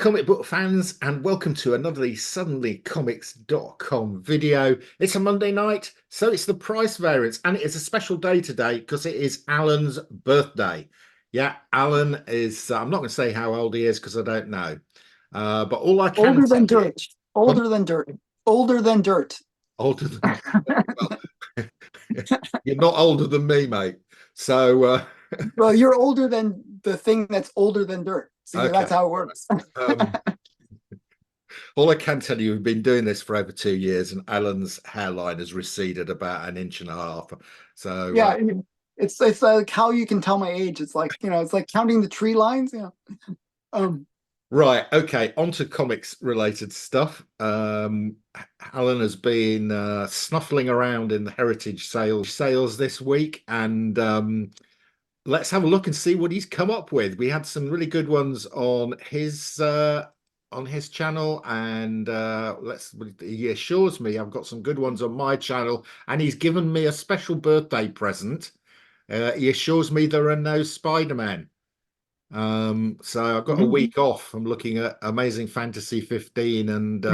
comic book fans, and welcome to another suddenlycomics.com video. It's a Monday night, so it's the price variance, and it is a special day today because it is Alan's birthday. Yeah, Alan is, I'm not going to say how old he is because I don't know. But all I can Older than tell you, dirt. Older than dirt. Older than dirt. older than, well, you're not older than me, mate. So, Well, you're older than the thing that's older than dirt. See, that's okay. how it works. Um, All I can tell you, we've been doing this for over 2 years, and Alan's hairline has receded about an inch and a half. So, Yeah, it's like how you can tell my age. It's like, it's like counting the tree lines. Um, right, okay, on to comics related stuff. Alan has been snuffling around in the heritage sales this week, and let's have a look and see what he's come up with. We had some really good ones on his channel, and he assures me I've got some good ones on my channel, and he's given me a special birthday present. He assures me there are no Spider-Man. So I've got a week off. I'm looking at Amazing Fantasy 15 and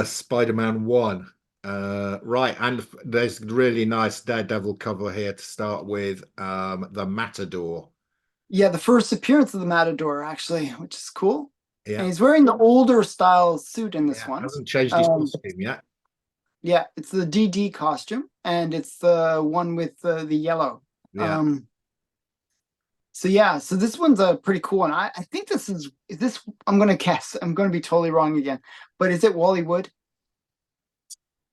Spider-Man 1. Right, and there's really nice Daredevil cover here to start with, the Matador. yeah, the first appearance of the Matador, actually, which is cool. And Yeah, he's wearing the older style suit in this yeah, one. hasn't changed his costume yet. Yeah, it's the DD costume, and it's the one with the yellow. Yeah. Um, So yeah, so this one's a pretty cool one. I think is this, I'm gonna guess. I'm gonna be totally wrong again. But is it Wally Wood?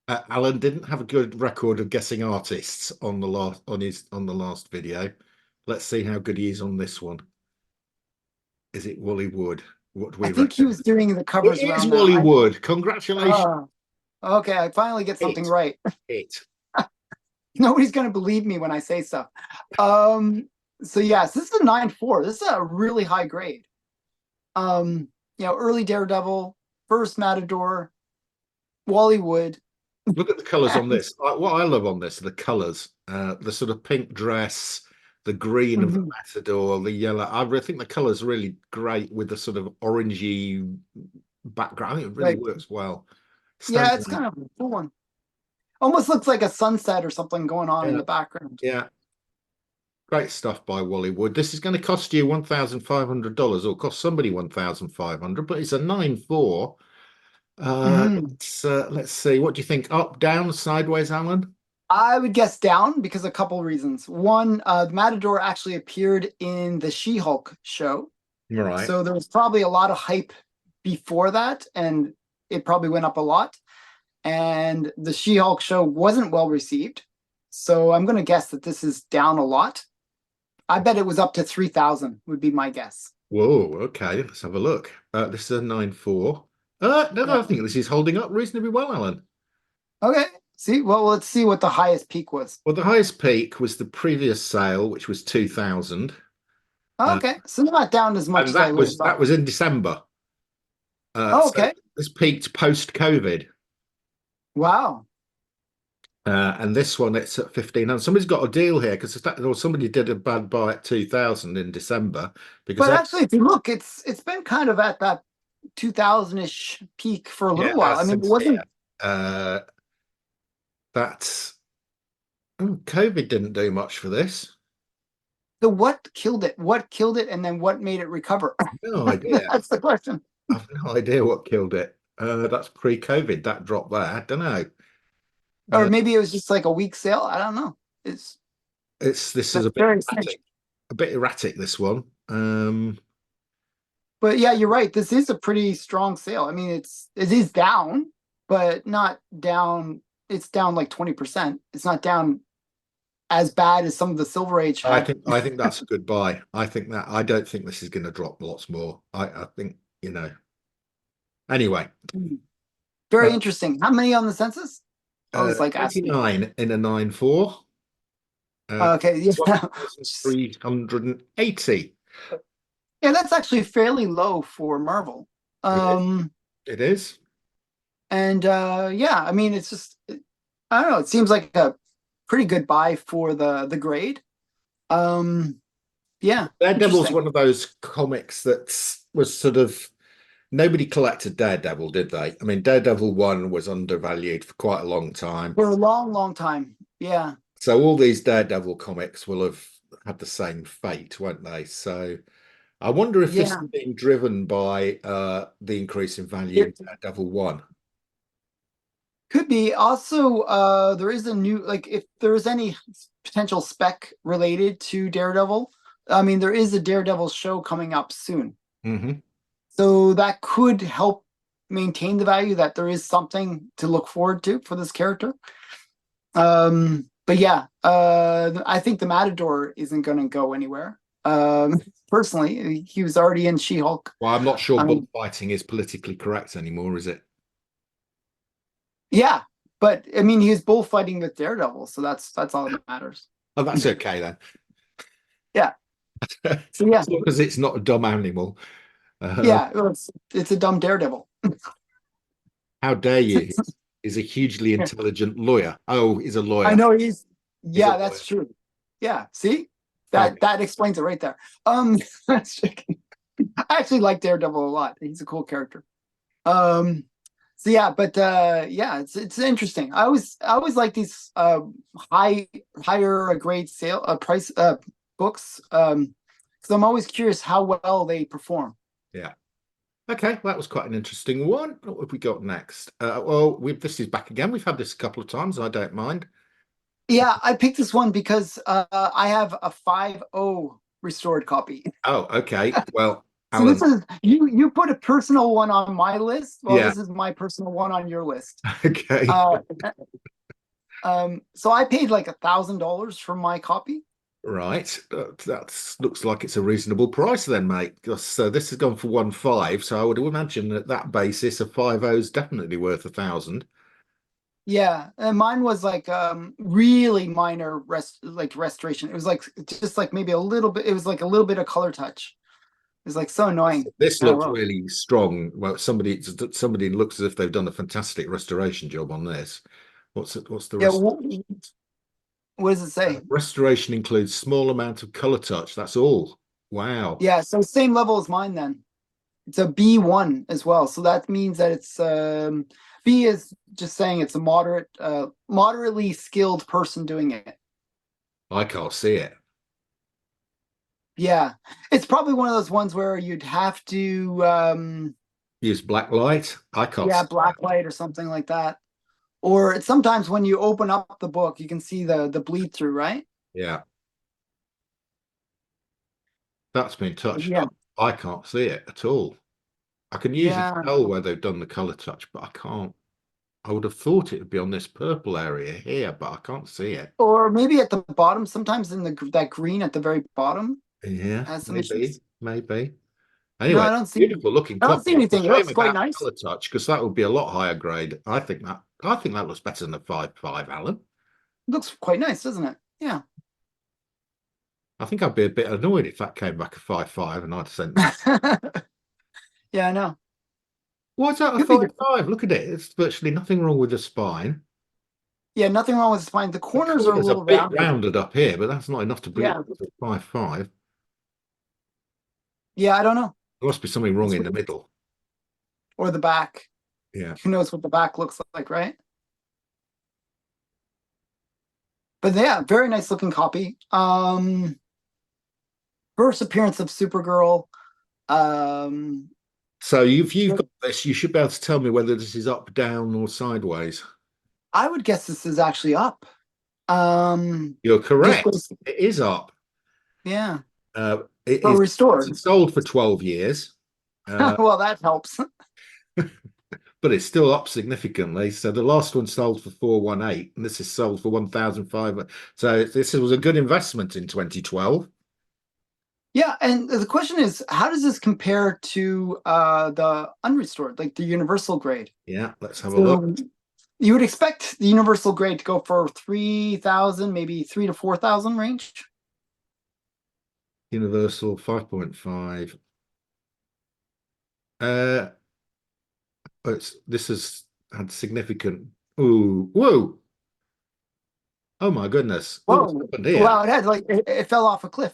Alan didn't have a good record of guessing artists on the last video. Let's see how good he is on this one. Is it Wally Wood? What do I we think he reckon? was doing the covers It is around now. Wally Wood. Congratulations. Uh, okay, I finally get something It. right. It. Nobody's gonna believe me when I say stuff. Um, so yes, this is a 9.4. This is a really high grade. Early Daredevil, first Matador, Wally Wood. Look at the colours on this. What I love on this are the colours. The sort of pink dress, the green of the Mhm. Matador, the yellow. I really think the colours are really great with the sort of orangey background. I think it really Right. works well. Yeah, Stands it's out. kind of a cool one. Almost looks like a sunset or something going on in Yeah, the background. yeah. Great stuff by Wally Wood. This is going to cost you $1,500, or cost somebody 1,500, but it's a 9.4. Mhm. Let's see. What do you think? Up, down, sideways, Alan? I would guess down because a couple reasons. One, Matador actually appeared in the She-Hulk show, All right. so there was probably a lot of hype before that, and it probably went up a lot. And the She-Hulk show wasn't well received, so I'm going to guess that this is down a lot. I bet it was up to 3,000 would be my guess. Whoa, okay. Let's have a look. This is a 9.4. No, Yeah. I think this is holding up reasonably well, Alan. Okay. See, well, let's see what the highest peak was. Well, the highest peak was the previous sale, which was 2,000. Uh, Okay, so not down as much and as I would have that thought. was in December. So Okay. this peaked post-COVID. Wow. And this one, it's at 15. And somebody's got a deal here because somebody did a bad buy at 2,000 in December because But actually, if you look, it's been kind of at that 2000-ish peak for a yeah, little it while. I has mean, it since wasn't uh, that's COVID didn't do much for this. the what killed it, and then what made it recover. No idea. That's the question. I've no idea what killed it. That's pre-COVID. That dropped there. I don't know. Or Uh, maybe it was just like a week sale. I don't know. It's this is That's a bit very strange. erratic. A bit erratic. This one. But yeah, you're right. This is a pretty strong sale. I mean, it is down, but not down. It's down like 20%. It's not down as bad as some of the Silver Age had. I think that's a good buy. I don't think this is going to drop lots more. I think Anyway, Very uh, interesting. How many on the census? I was like asking. 29 in a 9.4. Okay, yeah. 12,380. Yeah, that's actually fairly low for Marvel. It is. Um, It is. and yeah, I mean, it's just I don't know. It seems like a pretty good buy for the grade. Um, Yeah, Daredevil's interesting. one of those comics that was sort of nobody collected Daredevil, did they? I mean, Daredevil 1 was undervalued for quite a long time. For a long, long time. Yeah. So all these Daredevil comics will have had the same fate, won't they? So I wonder if this is Yeah. being driven by the increase in value in It Daredevil 1. could be. Also, there is a new, like, if there's any potential spec related to Daredevil, I mean, there is a Daredevil show coming up soon. Hmm. So that could help maintain the value that there is something to look forward to for this character. But yeah, I think the Matador isn't going to go anywhere. Personally, he was already in She-Hulk. Well, I'm not sure Um, bullfighting is politically correct anymore, is it? yeah, but I mean, he's bullfighting with Daredevil, so that's all that matters. Oh, that's okay then. Yeah. So yeah, As long as it's not a dumb animal. Uh, yeah, it's a dumb Daredevil. how dare you? He's a hugely intelligent lawyer. Oh, he's a I lawyer. know He's a yeah, lawyer. that's true. Yeah, see? Okay. That explains it right there. Um that's I actually like Daredevil a lot. He's a cool character. Um so yeah, but yeah, it's interesting. I always like these higher grade sale price books because I'm always curious how well they perform. Yeah. Okay, that was quite an interesting one. What have we got next? Well, this is back again. We've had this a couple of times. I don't mind. Yeah, I picked this one because I have a 5.0 restored copy. Oh, okay. Well, So this Alan, is you put a personal one on my list. Well, yeah. this is my personal one on your list. Okay. Uh, so I paid like $1,000 for my copy. Right. That looks like it's a reasonable price then, mate. So this has gone for 1.5. So I would imagine at that basis, a 5.0 is definitely worth 1,000. Yeah, and mine was like really minor restoration. It was like just like maybe a little bit. It was like a little bit of color touch. It was like so annoying. This Oh looks well. really strong. Well, somebody looks as if they've done a fantastic restoration job on this. What's the Yeah. rest? What does it say? Restoration includes small amount of color touch. That's all. Wow. Yeah. So same level as mine then. It's a B1 as well. So that means that it's B is just saying it's a moderately skilled person doing it. I can't see it. Yeah. It's probably one of those ones where you'd have to Use black light. I can't yeah, see that. black light or something like that. Or it's sometimes when you open up the book, you can see the bleed through, right? Yeah, that's been touched Yeah. up. I can't see it at all. I can usually Yeah. tell where they've done the color touch, but I can't. I would have thought it would be on this purple area here, but I can't see it. Or maybe at the bottom, sometimes in that green at the very bottom Yeah, has some maybe, issues. maybe. No, Anyway, beautiful looking I don't see copy. It's a anything. It shame looks quite about nice. color touch because that would be a lot higher grade. I think that looks better than the 5.5, Alan. It looks quite nice, doesn't it? Yeah. I think I'd be a bit annoyed if that came back a 5.5 and I'd sent that. Yeah, I know. Why's that a Could be 5.5? Look at it. There's virtually nothing wrong with the spine. yeah, nothing wrong with the spine. The The corners are a corner's a little bit rounded. rounded up here, but that's not enough to bring it Yeah. to 5.5. Yeah, I don't know. There must be something wrong It's in the weird. middle. Or the back. Yeah. Who knows what the back looks like, right? But yeah, very nice looking copy. First appearance of Supergirl. Um, So you've got this. You should be able to tell me whether this is up, down, or sideways. I would guess this is actually up. You're Just correct. goes, It is up. yeah, It for is restored. sold for 12 years, uh, Well, that helps. but it's still up significantly. So the last one sold for 418, and this is sold for 1,500. So this was a good investment in 2012. Yeah, and the question is, how does this compare to the unrestored, like the universal grade? Yeah, let's have a look. So you would expect the universal grade to go for 3,000, maybe 3 to 4,000 range. Universal 5.5. Uh, this has had significant. Ooh, whoa! Oh my goodness! Look what's Whoa! happened here. Wow, it had like it fell off a cliff.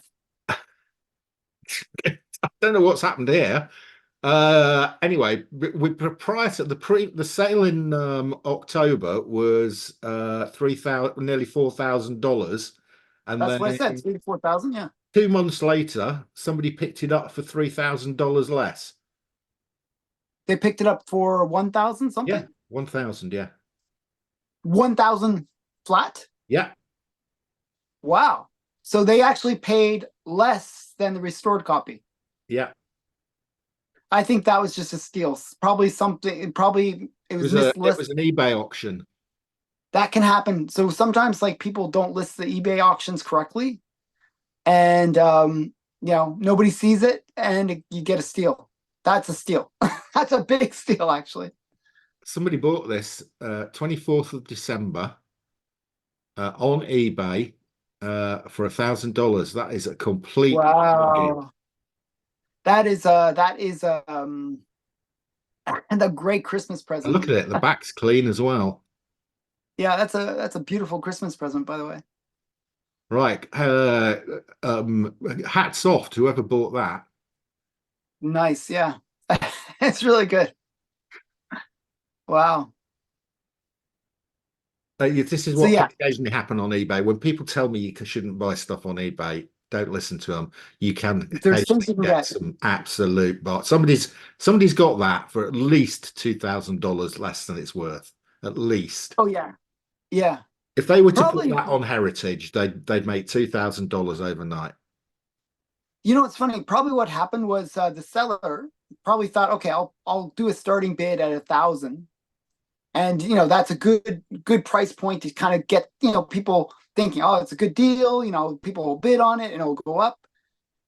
I don't know what's happened here. Anyway, prior to the sale in October was 3,000, nearly $4,000, and That's what I then said. 3 to 4,000. Yeah. 2 months later, somebody picked it up for $3,000 less. They picked it up for 1,000 Yeah, something. 1,000. Yeah, 1,000 flat. yeah, Wow. So they actually paid less than the restored copy. yeah. I think that was just a steal. Probably something, probably it was It mislisted. was an eBay auction. That can happen. So sometimes like people don't list the eBay auctions correctly, and nobody sees it, and you get a steal. That's a steal. That's a big steal, actually. Somebody bought this 24th of December on eBay for $1,000. That is a complete bargain. Wow. That is and a great Christmas And look present. at it, the back's clean as well. Yeah, that's a beautiful Christmas present, by the way. Right. Hats off to whoever bought that. Nice, yeah. It's really good. Wow. This is So what can yeah, occasionally happen on eBay. When people tell me you shouldn't buy stuff on eBay, don't listen to them. You can there's things occasionally you can get get. some absolute but somebody's got that for at least $2,000 less than it's worth. At least. Oh yeah, yeah. If they were to put Probably, that on Heritage, they'd make $2,000 overnight. it's funny. Probably what happened was the seller probably thought, okay, I'll do a starting bid at 1,000, and that's a good price point to kind of get people thinking, oh, it's a good deal. People will bid on it and it'll go up,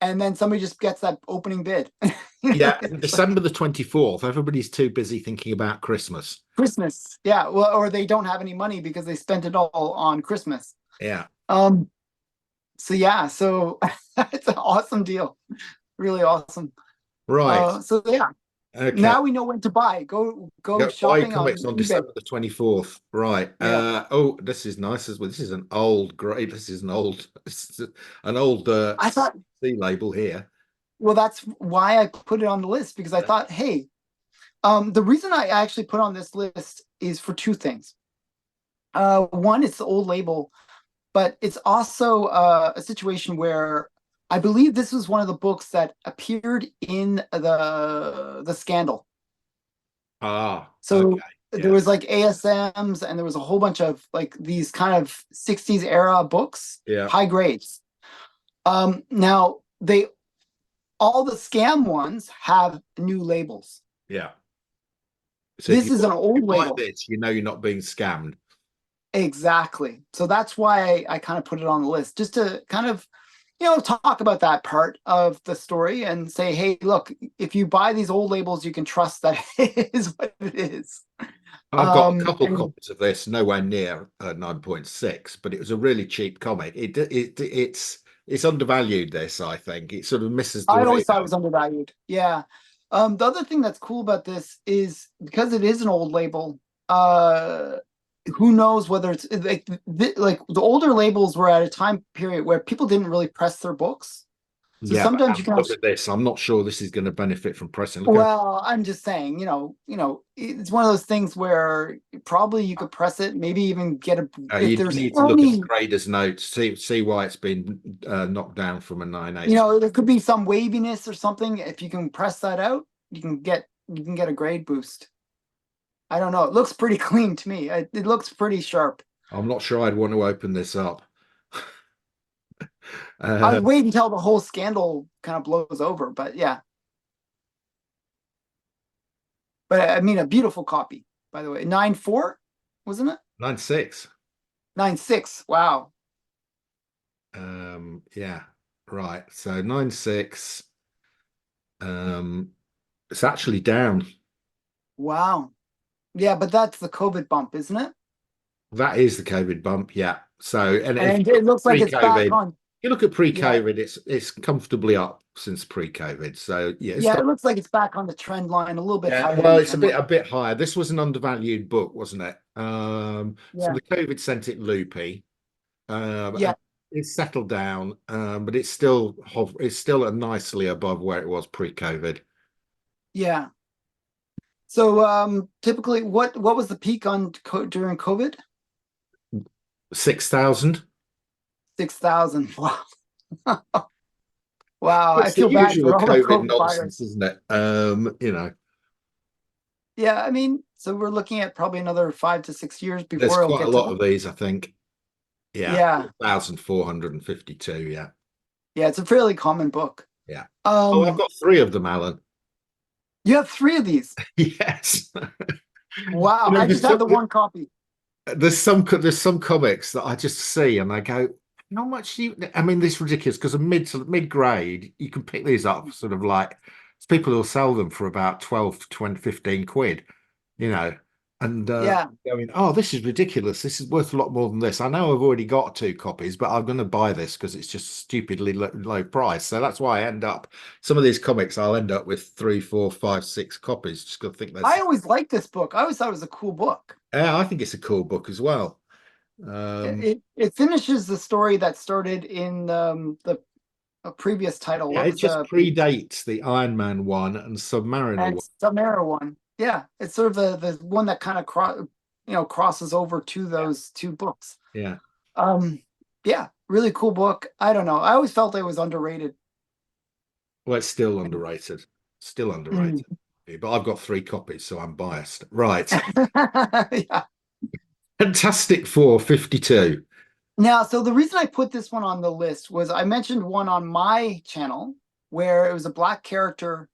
and then somebody just gets that opening bid. Yeah, It's like December the 24th. Everybody's too busy thinking about Christmas. Christmas, yeah. Well, or they don't have any money because they spent it all on Christmas. Yeah. Um. So yeah, so it's an awesome deal, really awesome. Right. So yeah, Okay. now we know when to buy. Go Go buy shopping on comics on eBay. December the 24th. Right. Yeah. Oh, this is nice as well. This is an old great. This is an old I thought, C label here. well, that's why I put it on the list, because I thought, hey, the reason I actually put on this list is for two things. One, it's the old label, but it's also a situation where I believe this was one of the books that appeared in the scandal. Ah, So okay. there Yeah. was like ASMs, and there was a whole bunch of like these kind of 60s era books, Yeah. high grades. Now they all the scam ones have new labels. Yeah. So if This is an you old buy label. this, you know you're not being scammed. Exactly. So that's why I kind of put it on the list, just to kind of, talk about that part of the story and say, hey, look, if you buy these old labels, you can trust that it is what it is. I've got a couple And copies of this, nowhere near 9.6, but it was a really cheap comic. It's undervalued, this, I think. It sort of misses the I always thought it radar. was undervalued. Yeah. The other thing that's cool about this is because it is an old label, uh, who knows whether it's like the older labels were at a time period where people didn't really press their books. So Yeah, but sometimes have you a can look actually, at this. I'm not sure this is going to benefit from pressing. Look at well, I'm just saying, it's one of those things where probably you could press it, maybe even get a, if you there's need to look at the any, grader's notes, see why it's been knocked down from a 9.8. there could be some waviness or something. If you can press that out, you can get a grade boost. I don't know. It looks pretty clean to me. It looks pretty sharp. I'm not sure I'd want to open this up. I Uh, would wait until the whole scandal kind of blows over, but yeah. But I mean, a beautiful copy, by the way. 9.4, wasn't it? 9.6. 9.6. Wow. Yeah, right. So 9.6. Um, it's actually down. Wow. Yeah, but that's the COVID bump, isn't it? That is the COVID bump, yeah. So, and if And you look it at looks like it's back pre-COVID, on. you look at Yeah. pre-COVID, it's comfortably up since pre-COVID. So yeah, it's Yeah, it looks like it's back on the trend line, a little bit yeah. higher than Well, the it's trend line. a bit higher. This was an undervalued book, wasn't it? So Yeah. the COVID sent it loopy. And Yeah. it's settled down, but it's still nicely above where it was pre-COVID. Yeah. So typically what was the peak on during COVID? 6,000. 6,000. Wow. Wow, I It's the feel bad usual for all the COVID COVID buyers. nonsense, isn't it? Yeah, I mean, so we're looking at probably another 5 to 6 years There's before it'll quite a get to lot that. of these, I think. Yeah, Yeah. 4,452. Yeah, Yeah, it's a fairly common book. yeah. Oh, I've Um, got three of them, Alan. you have three of these. Yes. Wow, I just There's have the one copy. there's some comics that I just see and I go, how much do you? I mean, this is ridiculous because of mid grade, you can pick these up sort of like it's people who'll sell them for about 12 to 20, 15 quid, you know, and Yeah. going, oh, this is ridiculous. This is worth a lot more than this. I know I've already got two copies, but I'm going to buy this because it's just stupidly low price. So that's why I end up some of these comics. I'll end up with three, four, five, six copies. Just because I think I that's. always liked this book. I always thought it was a cool book. Yeah, I think it's a cool book as well. It finishes the story that started in the previous title. Yeah, What it was just the predates the Iron Man one and Submariner and one. Samara one? Yeah, it's sort of the one that kind of crosses over to Yeah, those two books. yeah. Um, yeah, really cool book. I don't know. I always felt it was underrated. Well, it's still underrated. Still Mm. underrated. But I've got three copies, so I'm biased. Right. Yeah. Fantastic Four 52. Now, so the reason I put this one on the list was I mentioned one on my channel where it was a black character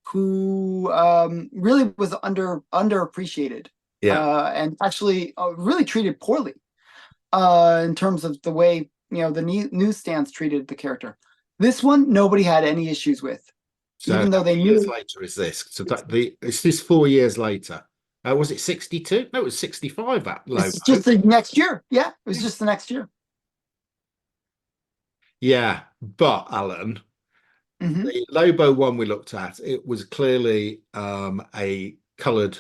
who really was underappreciated Yeah. and actually really treated poorly in terms of the way the newsstands treated the character. This one nobody had any issues with, So even though how they many years knew later is this? So it's this 4 years later. Was it 62? No, it was 65 at it's Lobo. just the next year. Yeah, it was just the next year. Yeah, but Alan, Hmm. the Lobo one we looked at, it was clearly a coloured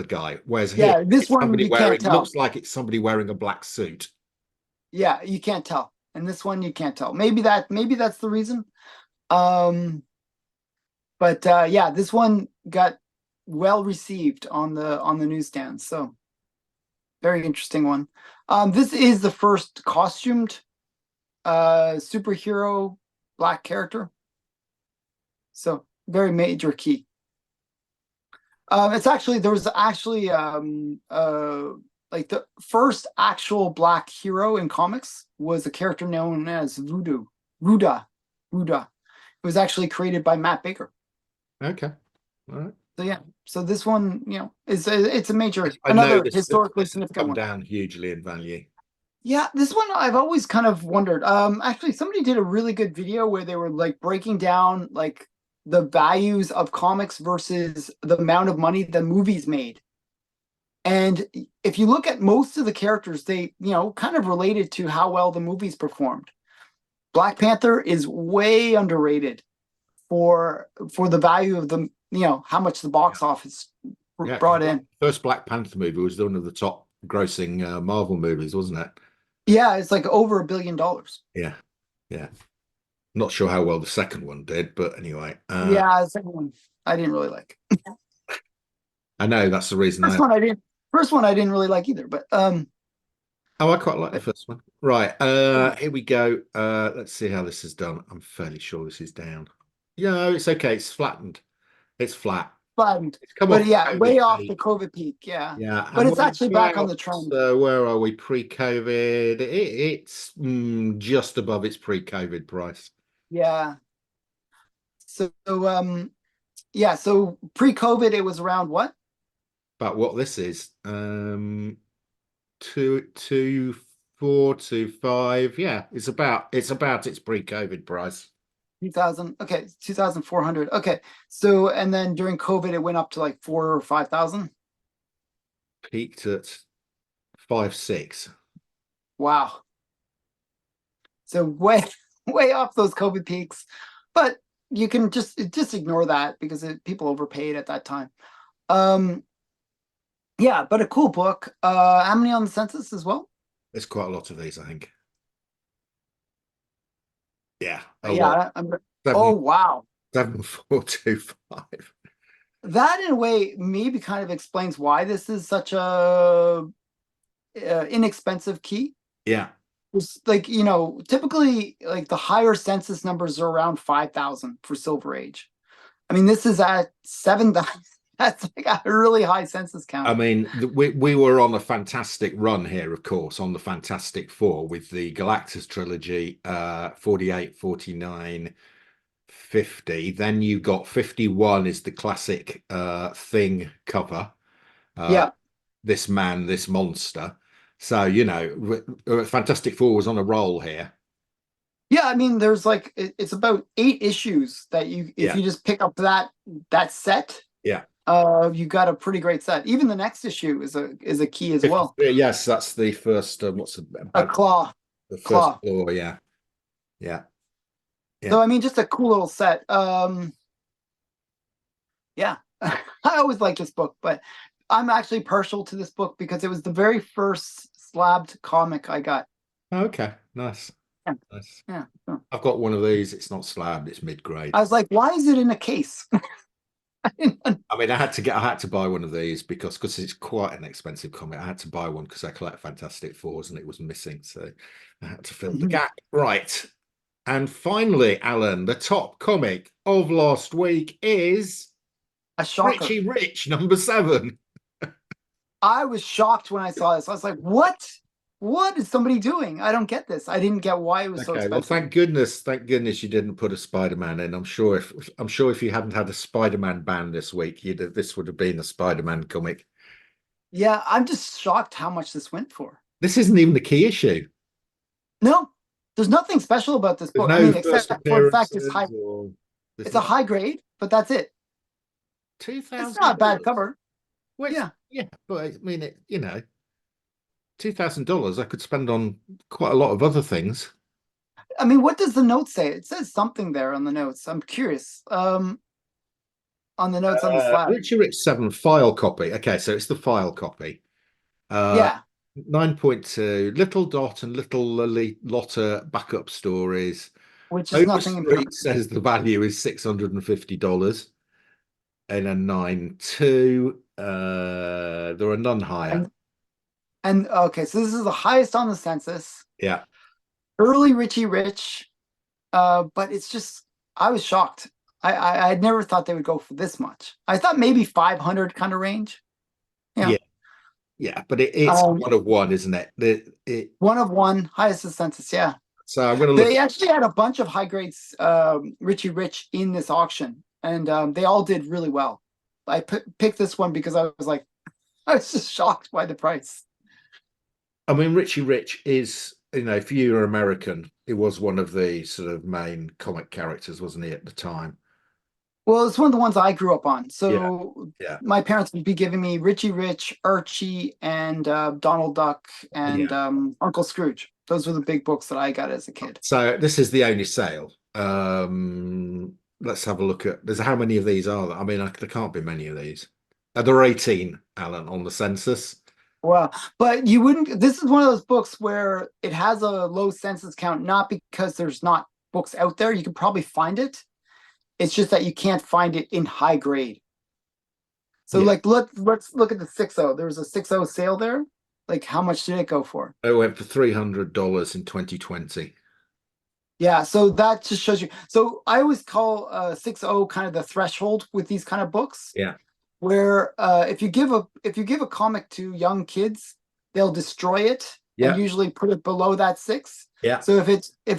guy, whereas here Yeah, this it's one somebody you can't wearing tell. looks like it's somebody wearing a black suit. Yeah, you can't tell. And this one you can't tell. Maybe that's the reason. Um, but yeah, this one got well received on the newsstands. So very interesting one. This is the first costumed superhero black character. So very major key. There was actually like the first actual black hero in comics was a character known as Ruda. Ruda. It was actually created by Matt Baker. Okay. All right. So yeah, so this one, it's a major, I know another historically this has significant come one. down hugely in value. Yeah, this one I've always kind of wondered. Actually, somebody did a really good video where they were like breaking down like the values of comics versus the amount of money the movies made. And if you look at most of the characters, they, kind of related to how well the movies performed. Black Panther is way underrated for the value of the, how much the Yeah. box office Yeah. brought in. First Black Panther movie was one of the top grossing Marvel movies, wasn't it? Yeah, it's like over $1 billion. Yeah. Yeah. Not sure how well the second one did, but anyway. Yeah, the second one I didn't really like. I know that's the reason First one I didn't. First one I didn't really like either. But Oh, I quite like the but, first one. Right. Here we go. Let's see how this is done. I'm fairly sure this is down. Yeah, no, it's okay. It's flattened. It's flat. flattened. It's come But off the yeah, COVID way off the peak. COVID peak. Yeah, Yeah, but and it's we're actually back on about, the trend. where are we pre-COVID? It's just above its pre-COVID price. Yeah. So yeah. So pre-COVID, it was around what? But what this is, two, 4 to 5. Yeah, it's about its pre-COVID price. 2000. Okay, 2,400. Okay. So and then during COVID, it went up to like 4 or 5,000. Peaked at 5, 6. Wow. So way way off those COVID peaks, but you can just ignore that because people overpaid at that time. Um, yeah, but a cool book. How many on the census as well? There's quite a lot of these, I think. Yeah, a lot. Yeah, oh Seven wow. 7425. That in a way maybe kind of explains why this is such a inexpensive key. Yeah. It's like, typically like the higher census numbers are around 5,000 for Silver Age. I mean, this is at 7,000. That's like a really high census I count. mean, we were on a fantastic run here, of course, on the Fantastic Four with the Galactus trilogy, 48, 49, 50. Then you got 51 is the classic Thing cover. Uh, Yeah. this man, this monster. So, Fantastic Four was on a roll here. Yeah, I mean, there's like it's about 8 issues that if Yeah. you just pick up that set, Yeah. you got a pretty great set. Even the next issue is a key as well. Yes, that's the first. What's A about claw, the first claw. floor? Yeah. Yeah. Yeah. So I mean, just a cool little set. Yeah, I always like this book, but I'm actually partial to this book because it was the very first slabbed comic I got. Okay. Nice. Yeah, Nice. yeah. So I've got one of these. It's not slabbed. It's I mid-grade. was like, why is it in a case? I mean, I had to buy one of these because it's quite an expensive comic. I had to buy one because I collect Fantastic Fours and it was missing, so I had to fill the Mhm. gap. Right. And finally, Alan, the top comic of last week is A shocker. Richie Rich, #7. I was shocked when I saw this. I was like, what? What is somebody doing? I don't get this. I didn't get why it was so Okay, well, expensive. thank goodness you didn't put a Spider-Man in. I'm sure if you hadn't had a Spider-Man ban this week, this would have been a Spider-Man comic. Yeah, I'm just shocked how much this went for. This isn't even the key issue. No, there's nothing special about this There's book. I no mean, first except for the fact it's appearances or there's it's a not high grade, but that's it. two It's thousand not a bad dollars. cover. Which Yeah. yeah, but I mean $2,000 I could spend on quite a lot of other things. I mean, what does the note say? It says something there on the notes. I'm curious. On the notes on the slab. Richie Rich 7 file copy. Okay, so it's the file copy. Uh, Yeah, 9.2, Little Dot and Little Lotta backup stories. which is nothing Overstreet important. says the value is $650 in a 9.2. There are none higher. And okay, so this is the highest on the census. Yeah. Early Richie Rich. But it's just I was shocked. I had never thought they would go for this much. I thought maybe 500 kind of range. Yeah. Yeah. Yeah. But it's Um, one of one, isn't it? one of one, highest of census. Yeah. So I'm going to look. They actually had a bunch of high grades Richie Rich in this auction, and they all did really well. I picked this one because I was like, I was just shocked by the price. I mean, Richie Rich is, if you're American, it was one of the sort of main comic characters, wasn't he, at the time? Well, it's one of the ones I grew up on. Yeah. So Yeah. my parents would be giving me Richie Rich, Archie, and Donald Duck, and Yeah. Uncle Scrooge. Those were the big books that I got as a kid. So this is the only sale. Let's have a look at. There's how many of these are there? I mean, there can't be many of these. There are 18, Alan, on the census. Well, but you wouldn't. This is one of those books where it has a low census count, not because there's not books out there. You could probably find it. It's just that you can't find it in high grade. So, Yeah. like, let's look at the 6.0. There was a 6.0 sale there. Like, how much did it go for? It went for $300 in 2020. Yeah, so that just shows you. So I always call 6.0 kind of the threshold with these kind of books. Yeah. Where if you give a comic to young kids, they'll destroy it and Yeah. usually put it below that 6. Yeah. So if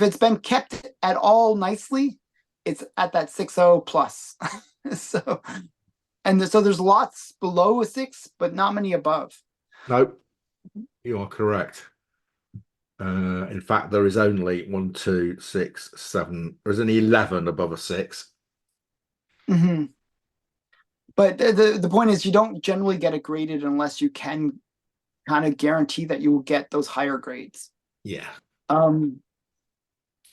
it's been kept at all nicely, it's at that 6.0 plus. So so there's lots below a 6, but not many above. Nope. You are correct. In fact, there is only 1, 2, 6, 7. There's only 11 above a 6. Mm-hmm. But the point is, you don't generally get it graded unless you can kind of guarantee that you will get those higher grades. Yeah.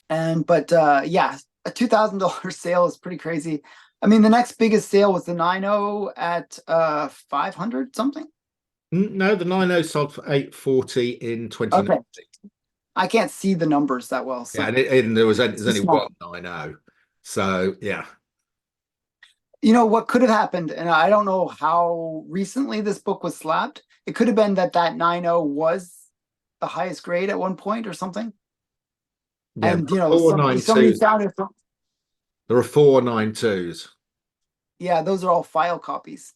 Yeah, a $2,000 sale is pretty crazy. I mean, the next biggest sale was the 9.0 at 500 something. No, the 9.0 sold for $840 in 2019. Okay. I can't see the numbers that well, Yeah, so and it's there's too only small. one I know. So yeah, You know what could have happened, and I don't know how recently this book was slabbed. It could have been that 9.0 was the highest grade at one point or something. yeah. There And you are know, four nine somebody twos. found it from, There are 492s. yeah, those are all file copies.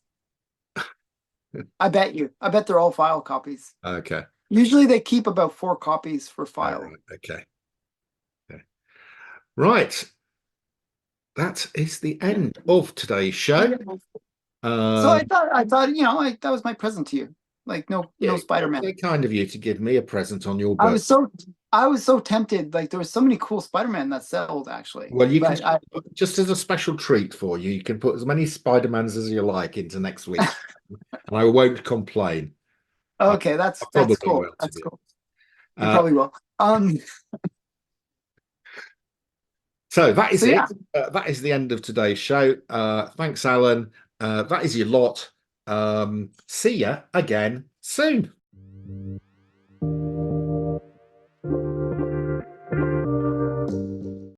I bet you. I bet they're all file copies. Okay. Usually they keep about 4 copies for All file. right. Okay. Okay. Right. That is the end of today's show. So Uh, I thought, that was my present to you. Like no yeah, Spider-Man. very kind of you to give me a present on your I birthday. was so I was so tempted. Like there was so many cool Spider-Man that sold actually. Well, you can But I just as a special treat for you, you can put as many Spider-Mans as you like into next week's, and I won't complain. I, okay, I that's probably cool. will, to That's be cool. You honest. probably will. So that So is it. yeah. That is the end of today's show. Thanks, Alan. That is your lot. See ya again soon.